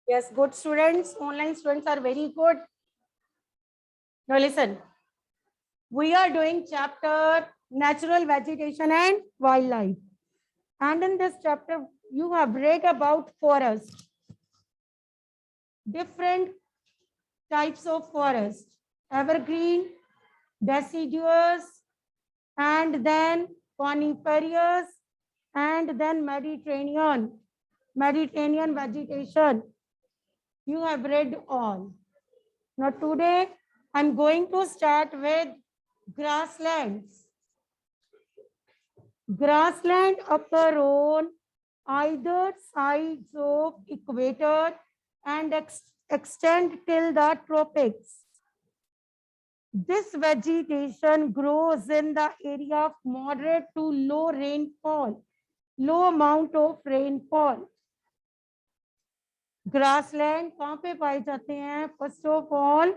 Yes, good students. Online students are very good. Now listen. We are doing chapter natural vegetation and wildlife. And in this chapter, you have read about forest, different types of forest, evergreen, deciduous, and then coniferous, and then Mediterranean vegetation. You have read all. Now today, I'm going to start with grasslands. Grassland occur on either sides of equator and extend till the tropics. This vegetation grows in the area of moderate to low rainfall, low amount of rainfall. Grassland कहाँ पे पाए जाते हैं? First of all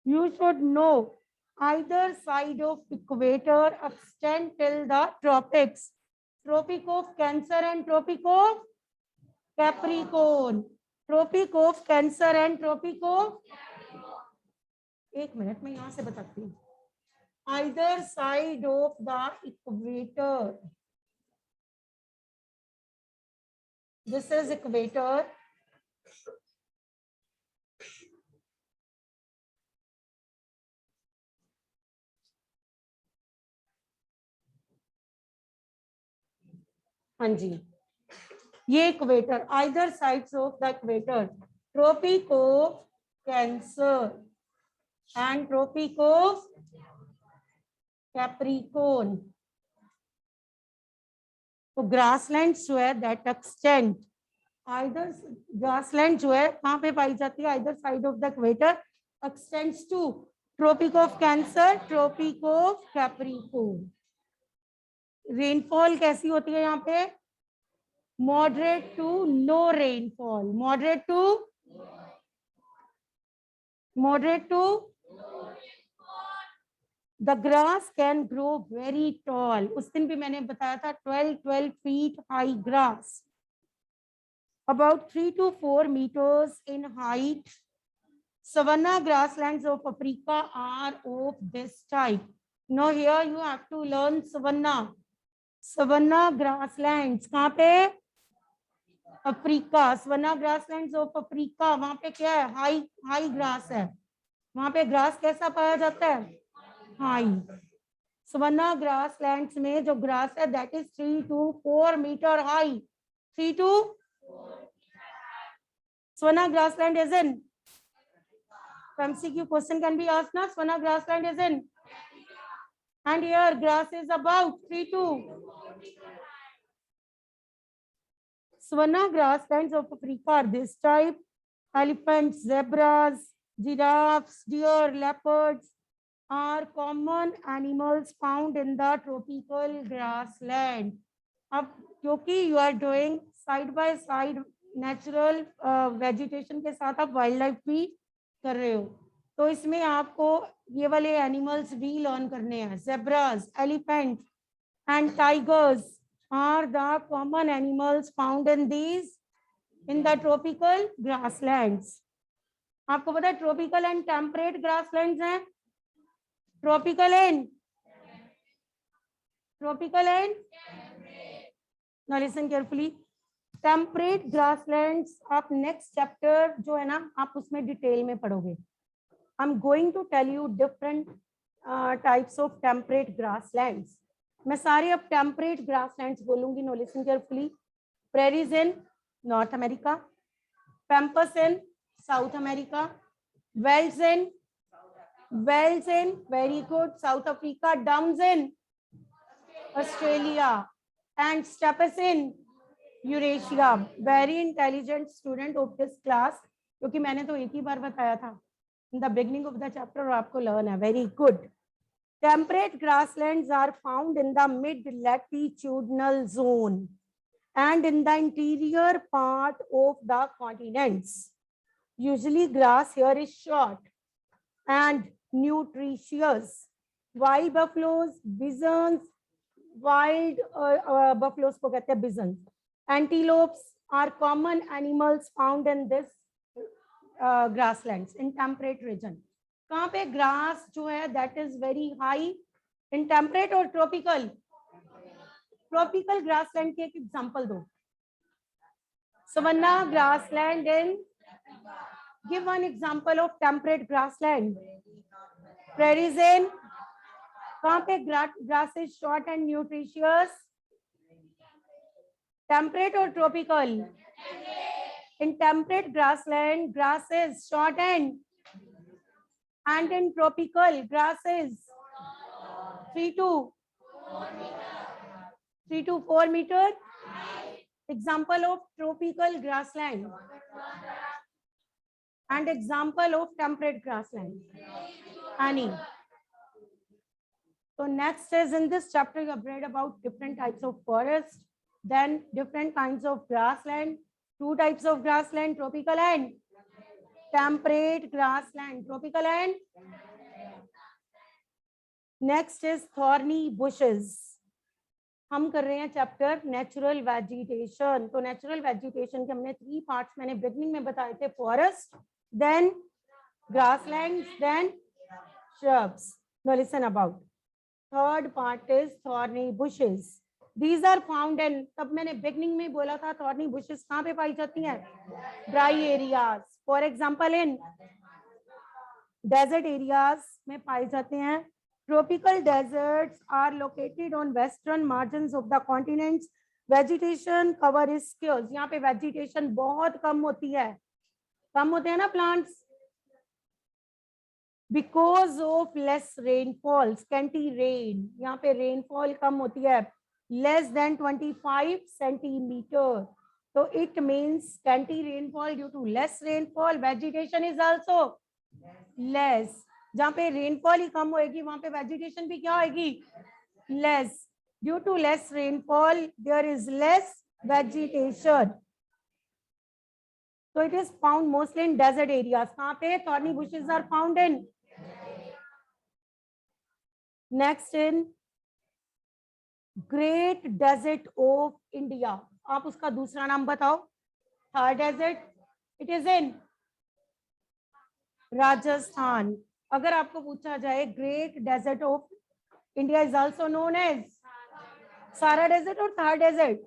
you should know either side of equator extend till the tropics. Tropic of Cancer and Tropic of Capricorn. Tropic of Cancer and Tropic of, एक minute में यहां से बताती हूँ. Either side of the equator. This is equator. हाँ जी, ये equator, either sides of the equator, Tropic of Cancer and Tropic of Capricorn. तो ग्रासलैंड्स जो है दैट एक्सटेंड आइदर, ग्रासलैंड जो है कहाँ पे पाई जाती है? Either side of the equator, extends to Tropic of Cancer, Tropic of Capricorn. Rainfall कैसी होती है यहाँ पे? Moderate to low rainfall. Moderate to the grass can grow very tall. उस दिन भी मैंने बताया था 12 feet high grass, about 3 to 4 meters in height. Savanna grasslands of Africa are of this type. Now here you have to learn savanna grasslands. कहाँ पे? Africa. Sawna grasslands of Africa, वहां पे क्या है? हाई ग्रास है. वहां पे grass कैसा पाया जाता है? हाई. सवना ग्रासलैंड्स में जो ग्रास है that is 3 to 4 metre high. 3 to savanna grassland is in MCQ question can be asked na. Swana grassland is in, and here grass is about 3 to. Swana grasslands of Africa are this type: elephants, zebras, giraffes, deer, leopards are common animals found in the tropical grassland. अब क्योंकि you are doing side by side natural vegetation के साथ आप wild life भी कर रहे हो, तो इसमें आपको ये वाले एनिमल्स भी लर्न करने हैं. Zebras, elephant and tigers are the common animals found in the tropical grasslands. आपको पता है ट्रॉपिकल एंड टेम्परेट ग्रासलैंड्स हैं. Tropical and now listen carefully. Temperate grasslands आप नेक्स्ट चैप्टर जो है ना आप उसमें डिटेल में पढ़ोगे. I am going to tell you different types of temperate grasslands. मैं सारे अब टेम्परेट ग्रासलैंड्स बोलूंगी. Now listen carefully. Prairies in North America, pampas in South America, velds in very good South Africa, downs in Australia and steppes in Eurasia. Very intelligent student of this class, क्योंकि मैंने तो एक ही बार बताया था in the beginning of the chapter और आपको learn है. Very good. Temperate grasslands are found in the mid-latitudinal zone and in the interior part of the continents. Usually grass here is short and nutritious. Wild buffaloes, bisons, wild buffaloes को कहते हैं bisons. Antelopes are common animals found in this grasslands in temperate region. कहाँ पे grass जो है that is very high in temperate और tropical? Tropical grassland की एक example दो. Savanna grassland in, give one example of temperate grassland. Prairies in, कहाँ पे grass is short and nutritious? Temperate or tropical? In temperate grassland, grass is short and in tropical, grass is 3 to 4 meter. Example of tropical grassland and example of temperate grassland. Any. So next is in this chapter you have read about different types of forest, then different kinds of grassland, 2 types of grassland, tropical and temperate grassland, tropical and next is thorny bushes. हम कर रहे हैं chapter natural vegetation. तो natural vegetation के हमने 3 parts मैंने beginning में बताए थे, forest, then grasslands, then shrubs. Now listen about third part is thorny bushes. These are found in, तब मैंने बिगनिंग में बोला था thorny bushes कहाँ पे पाई जाती हैं? Dry areas. For example in desert areas में पाई जाते हैं. Tropical deserts are located on western margins of the continents. Vegetation cover is scarce. यहाँ पे vegetation बहुत कम होती है. कम होते हैं ना plants? Because of less rainfall, scanty rain. यहाँ पे rainfall कम होती है. Less than 25 centimeter. So it means scanty rainfall due to less rainfall. Vegetation is also less. जहाँ पे रेनफॉल ही कम होएगी वहां पे वेजिटेशन भी क्या होएगी? Less. Due to less rainfall there is less vegetation. So it is found mostly in desert areas. कहाँ पे? Thorny bushes are found in. Next in Great Desert of India. आप उसका दूसरा नाम बताओ. Thar Desert. It is in Rajasthan. अगर आपको पूछा जाए great desert of India is also known as Sahara desert और Thar desert?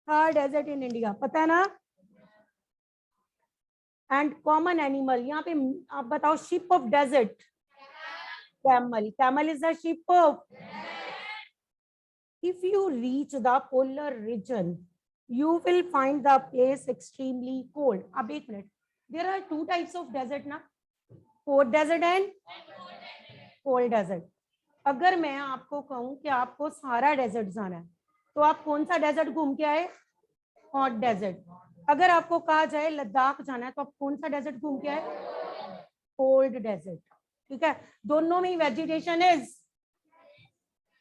Thar desert in India, पता है ना? एंड कॉमन एनिमल यहाँ पे आप बताओ. Ship of desert, camel. Camel is the ship of. If you reach the polar region you will find the place extremely cold. अब एक मिनट, there are 2 types of desert ना, hot desert and cold desert. अगर मैं आपको कहूं कि आपको सारा डेजर्ट जाना है तो आप कौन सा डेजर्ट घूम के आए? Hot desert. अगर आपको कहा जाए लद्दाख जाना है तो आप कौन सा डेजर्ट घूम के आए? Cold desert. ठीक है, दोनों में वेजिटेशन इज,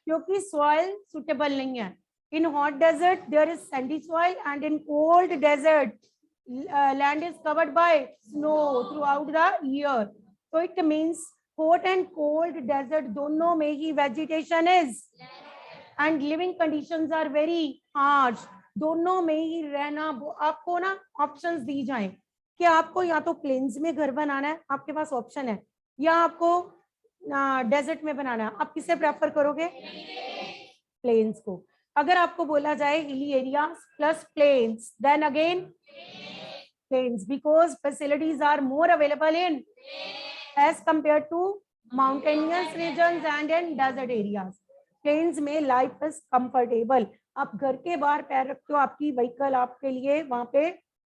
क्योंकि सॉइल सुटेबल नहीं है. In hot desert there is sandy soil and in cold desert land is covered by snow throughout the year. So it means hot and cold desert दोनों में ही vegetation is and living conditions are very harsh. दोनों में ही रहना. आपको ना options दी जाए कि आपको या तो प्लेन्स में घर बनाना है, आपके पास ऑप्शन है, या आपको डेजर्ट में बनाना है. आप किसे प्रेफर करोगे? प्लेन्स को. अगर आपको बोला जाए hilly area plus plains, then again plains, because facilities are more available in as compared to mountainous regions and in desert areas. Plains में life is comfortable. आप घर के बाहर पैर रखते हो, आपकी व्हीकल आपके लिए वहां पे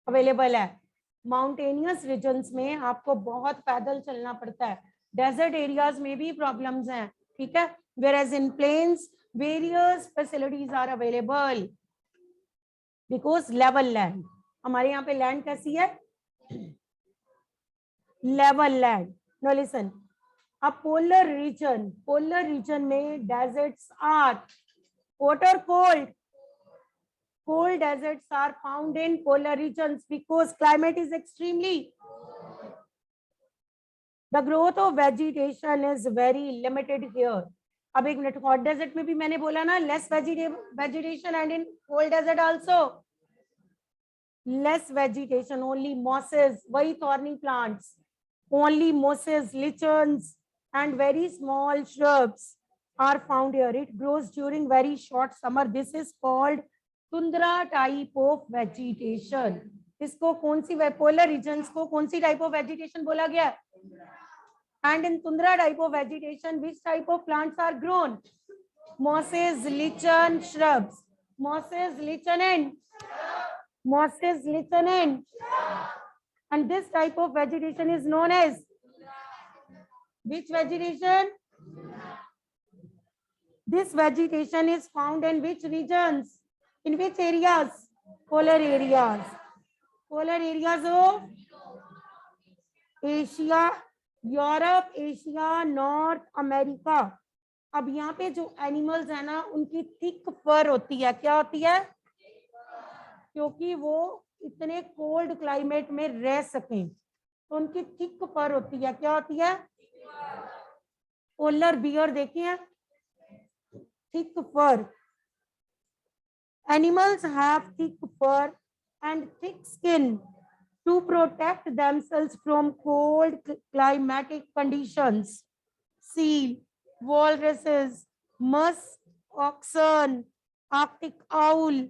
अवेलेबल है. माउंटेनियस रीजन्स में आपको बहुत पैदल चलना पड़ता है. डेजर्ट एरियाज में भी प्रॉब्लम्स हैं. ठीक है, whereas in plains various facilities are available because level land. हमारे यहाँ पे लैंड कैसी है? Level land. Now listen, a polar region में deserts are hot or cold? Cold deserts are found in polar regions because climate is extremely. The growth of vegetation is very limited here. अब एक minute, hot desert में भी मैंने बोला ना less vegetation and in cold desert also. less vegetation, only mosses, वही thorny plants, only mosses, lichens, and very small shrubs are found here. It grows during very short summer. This is called tundra type of vegetation. इसको कौन सी polar regions को कौन सी type of vegetation बोला गया? And in tundra type of vegetation, which type of plants are grown? Mosses, lichen, shrubs. Mosses, lichen, and mosses, lichen, and this type of vegetation is known as which vegetation? This vegetation is found in which regions? In which areas? Polar areas. Polar areas of Asia, Europe, Asia, North America. अब यहाँ पे जो animals है ना, उनकी thick फर होती है. क्या होती है? क्योंकि वो इतने कोल्ड क्लाइमेट में रह सकें, तो उनकी थिक फर होती है. क्या होती है? पोलर बियर देखे हैं, thick fur. Animals have thick fur and thick skin to protect themselves from cold climatic conditions. Seal, walruses, musk oxen, Arctic owl,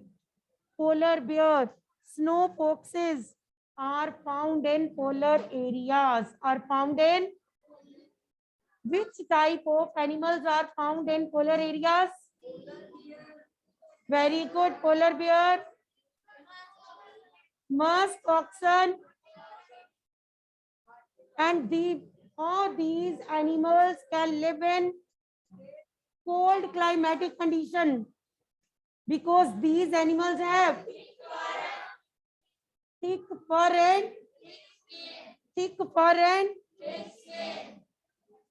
polar bear, snow foxes are found in polar areas. Are found in which type of animals are found in polar areas? Very good. Polar bear, musk oxen, and all these animals can live in cold climatic condition because these animals have thick fur and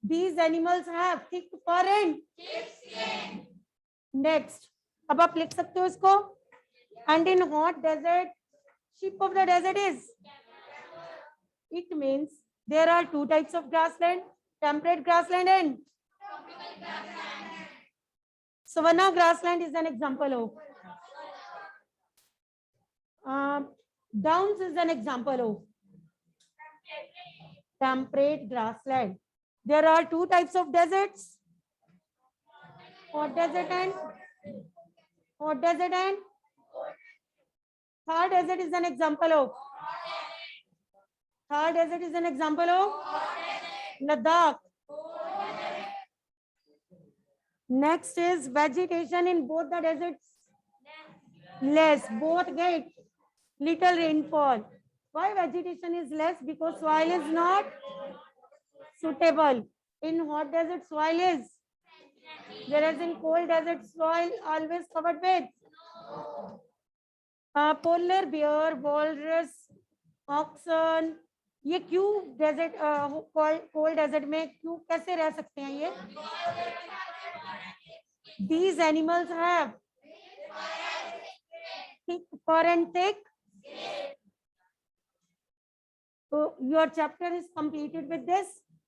these animals have thick fur and next. अब आप लिख सकते हो इसको. And in hot desert, sheep of the desert is. It means there are two types of grassland: temperate grassland and savanna grassland is an example of. Downs is an example of temperate grassland. There are two types of deserts: hot desert and Thar desert is an example of. Thar desert is an example of Ladakh. Next is vegetation in both the deserts. Less, both get little rainfall. Why vegetation is less? Because soil is not suitable. In hot desert, soil is, whereas in cold desert, soil always covered with. Polar bear, walrus, oxen, ये क्यों desert cold desert में क्यों कैसे रह सकते हैं ये? These animals have thick fur and thick. So your chapter is completed with this.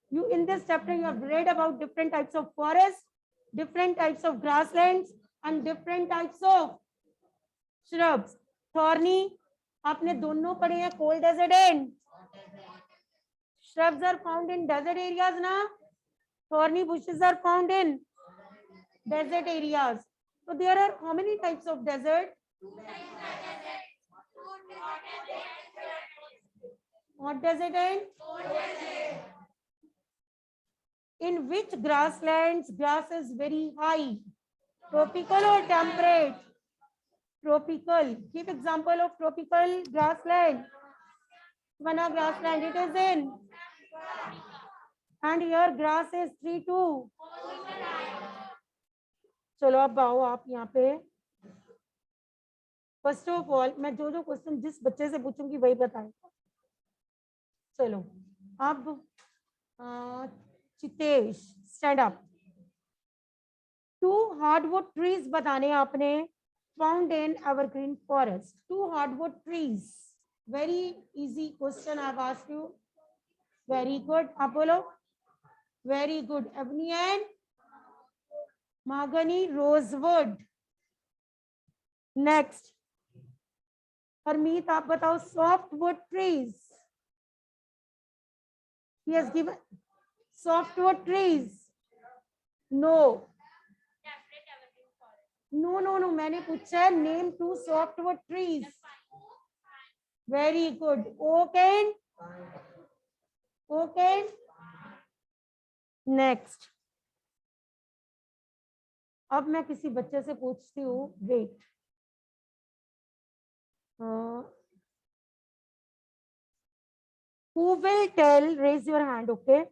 You in this chapter you have read about different types of forests, different types of grasslands, and different types of shrubs. Thorny आपने दोनों पढ़े हैं, cold desert and shrubs are found in desert areas ना. Thorny bushes are found in desert areas. So there are how many types of desert? Hot desert and in which grasslands grass is very high? Tropical or temperate? Tropical. Give example of tropical grassland. Savanna grassland, it is in. And here grass is 3-2. चलो अब आओ आप यहाँ पे. First of all मैं जो question जिस बच्चे से पूछूंगी वही बताएगा. चलो अब चितेश स्टैंड अप. 2 हार्डवुड ट्रीज बताने आपने found in evergreen forest. 2 hardwood trees. Very easy question I have asked you. Very good. आप बोलो. Very good. Ebony and mahogany, rosewood. Next, Harmeet आप बताओ softwood trees. He has given softwood trees. No. No. मैंने पूछा है name 2 softwood trees. Very good. Oak and next. अब मैं किसी बच्चे से पूछती हूँ. Wait. Who will tell? Raise your hand. Okay.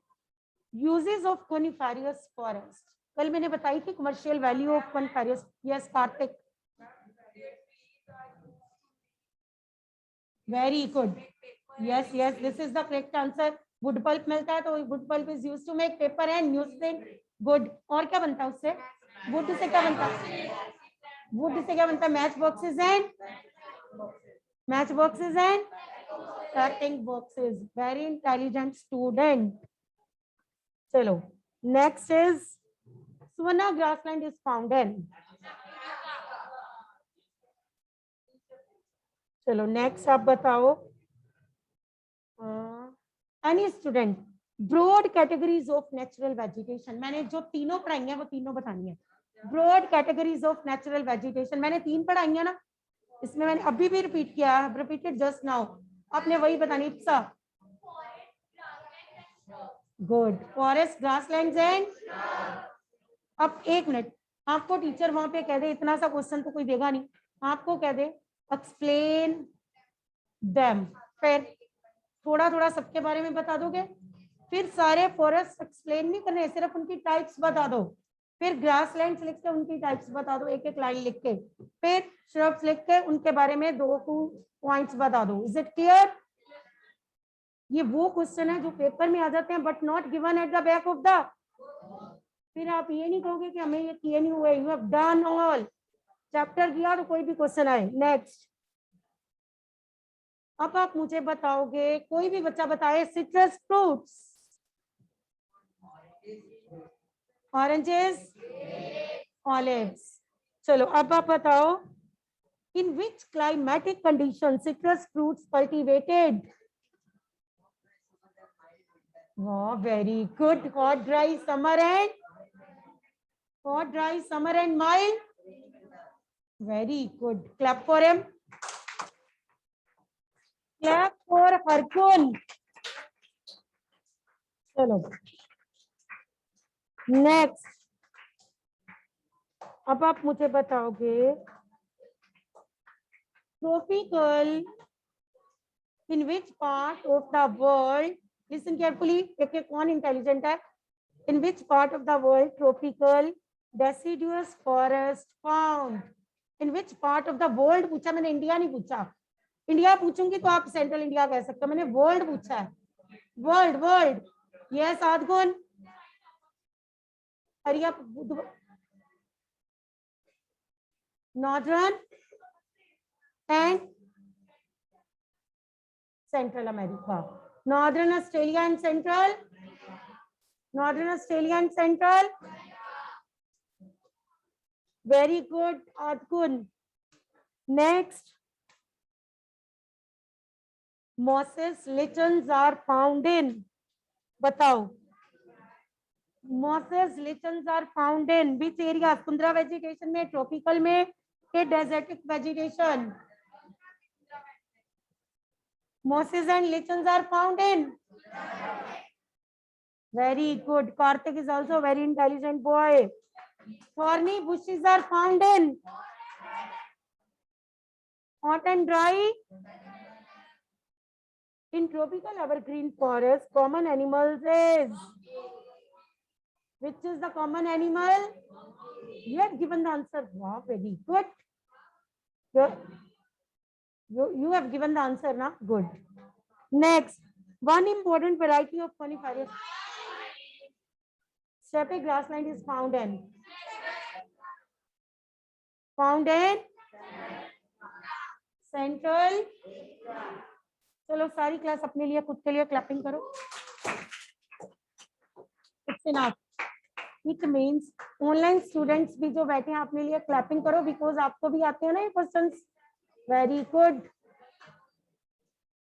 Uses of coniferous forest. कल मैंने बताई थी commercial value of coniferous. Yes, Karthik. Very good. Yes. This is the correct answer. Wood pulp मिलता है तो wood pulp is used to make paper and newsprint. Good. और क्या बनता है उससे? Wood से क्या बनता है? Wood से क्या बनता है? Matchboxes and cutting boxes. Very intelligent student. चलो. Next is Savanna grassland is found in. चलो नेक्स्ट आप बताओ. Any student broad categories of natural vegetation. मैंने जो तीनों पढ़ाई है वो तीनों बतानी है. Broad categories of natural vegetation मैंने 3 पढ़ाई है ना. इसमें मैंने अभी भी रिपीट किया. Repeated just now. आपने वही बतानी. Ipsa. Good. Forest, grasslands and. अब 1 मिनट. आपको टीचर वहां पे कह दे इतना सा क्वेश्चन तो कोई देगा नहीं. आपको कह दे एक्सप्लेन देम. फिर थोड़ा सबके बारे में बता दोगे. फिर सारे फॉरेस्ट एक्सप्लेन नहीं करने, सिर्फ उनकी टाइप्स बता दो. फिर ग्रासलैंड्स लिख के उनकी टाइप्स बता दो, एक लाइन लिख के. फिर श्रब्स लिख के उनके बारे में 2 पॉइंट्स बता दो. Is it clear? ये वो क्वेश्चन है जो पेपर में आ जाते हैं but not given at the back of the. फिर आप ये नहीं कहोगे कि हमें ये किए नहीं हुए. You have done all. Chapter किया तो कोई भी क्वेश्चन आए. नेक्स्ट. अब आप मुझे बताओगे, कोई भी बच्चा बताए सिट्रस फ्रूट्स. Oranges, olives. चलो अब आप बताओ in which climatic condition citrus fruits cultivated. Very good. Hot dry summer and mild. Very good. Clap for him. Clap for Harkun. चलो नेक्स्ट. अब आप मुझे बताओगे tropical in which part of the world. Listen carefully. देखिए कौन intelligent है. In which part of the world tropical deciduous forest found. In which part of the world पूछा मैंने, इंडिया नहीं पूछा. इंडिया पूछूंगी तो आप सेंट्रल इंडिया कह सकते हो. मैंने वर्ल्ड पूछा है. World. Yes Aadgun. Hariya. Northern and central America. Northern Australia and central. Very good Aadgun. Next. mosses lichens are found in. बताओ. mosses lichens are found in which area? tundra vegetation में, tropical में के desertic vegetation. mosses and lichens are found in. Very good. Karthik is also a very intelligent boy. Thorny bushes are found in hot and dry. In tropical evergreen forest, common animals is. Which is the common animal? You have given the answer. Wow, very good. You have given the answer now. Good. Next, one important variety of coniferous steppe grassland is found in. Central. चलो सारी class अपने लिए खुद के लिए clapping करो. It's enough. It means online students भी जो बैठे हैं अपने लिए क्लैपिंग करो बिकॉज आपको भी आते हैं ना ये क्वेश्चंस. Very good.